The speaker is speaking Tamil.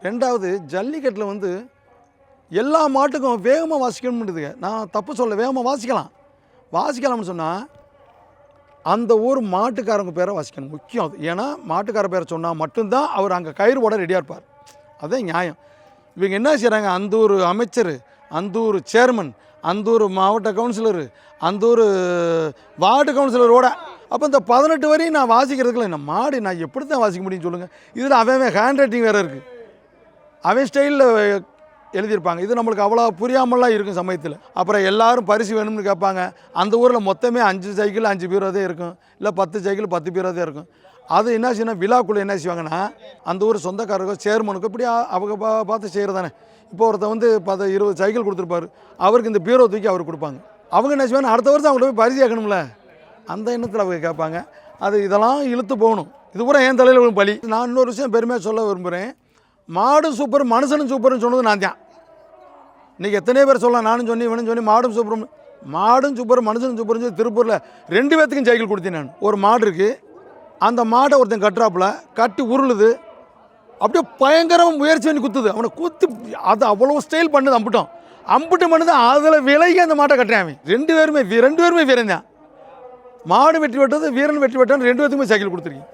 ரெண்டாவது ஜல்லிக்கட்டில் வந்து எல்லா மாட்டுக்கும் வேகமாக வாசிக்கணும்ன்றதுங்க. நான் தப்பு சொல்ல, வேகமாக வாசிக்கலாம்னு சொன்னால் அந்த ஊர் மாட்டுக்காரங்க பேரை வாசிக்கணும், முக்கியம் அது. ஏன்னா மாட்டுக்கார பேரை சொன்னால் மட்டும்தான் அவர் அங்கே கயிறு போட ரெடியாக இருப்பார். அதே நியாயம். இவங்க என்ன செய்கிறாங்க, அந்த ஊர் அமைச்சர், அந்த ஊர் சேர்மன், அந்த ஊர் மாவட்ட கவுன்சிலரு, அந்த ஊர் வார்டு கவுன்சிலரோட அப்போ இந்த 18 வரையும் நான் வாசிக்கிறதுக்குள்ள என்ன மாடு நான் எப்படி தான் வாசிக்க முடியும்னு சொல்லுங்கள். இதில் அவன் ஹேண்ட் ரைட்டிங் வேறு இருக்குது, அவன் ஸ்டைலில் எழுதியிருப்பாங்க. இது நம்மளுக்கு அவ்வளோ புரியாமலாம் இருக்கும் சமயத்தில். அப்புறம் எல்லோரும் பரிசு வேணும்னு கேட்பாங்க. அந்த ஊரில் மொத்தமே 5 சைக்கிள் 5 பீரோதே இருக்கும், இல்லை 10 சைக்கிள் 10 பீரோதே இருக்கும். அது என்ன செய்யணும், விழாக்குள்ளே என்ன செய்வாங்கன்னா அந்த ஊர் சொந்தக்காரருக்கோ சேர்மனுக்கோ இப்படி அவங்க பார்த்து செய்கிறது தானே. இப்போ ஒருத்தர் வந்து 10-20 சைக்கிள் கொடுத்துருப்பாரு, அவருக்கு இந்த பீரோ தூக்கி அவர் கொடுப்பாங்க. அவங்க என்ன செய்வாங்க, அடுத்த வருஷம் அவங்கள்ட்ட போய் பரிசு கேட்கணும்ல, அந்த எண்ணத்தில் அவங்க கேட்பாங்க. அது இதெல்லாம் இழுத்து போகணும். இது கூட என் தலையில் ஒரு பலி. நான் இன்னொரு விஷயம் பெருமையாக சொல்ல விரும்புகிறேன். மாடும் சூப்பர் மனுஷனும் சூப்பர்னு சொன்னது நான் தான். இன்றைக்கி எத்தனை பேர் சொல்லலாம், நானும் சொன்னேன் இவனும் சொன்னேன் மாடும் சூப்பர், மாடும் சூப்பர் மனுஷனும் சூப்பர்னு சொல்லி திருப்பூரில் 2 பேர்த்துக்கும் சைக்கிள் கொடுத்தேன் நான். ஒரு மாடு இருக்குது, அந்த மாடை ஒருத்தன் கட்டுறாப்புல கட்டி உருளுது, அப்படியே பயங்கரமாக முயற்சி பண்ணி குத்துது. அவனை குத்து அது அவ்வளோ ஸ்டைல் பண்ணுது, அம்புட்டு பண்ணுது. அதில் விலகி அந்த மாட்டை கட்டுறான். 2 பேருமே வீரன் தான். மாடு வெற்றி வெட்டது, வீரன் வெற்றி வெட்டான்னு 2 பேர்த்துக்குமே சைக்கிள் கொடுத்துருக்கேன்.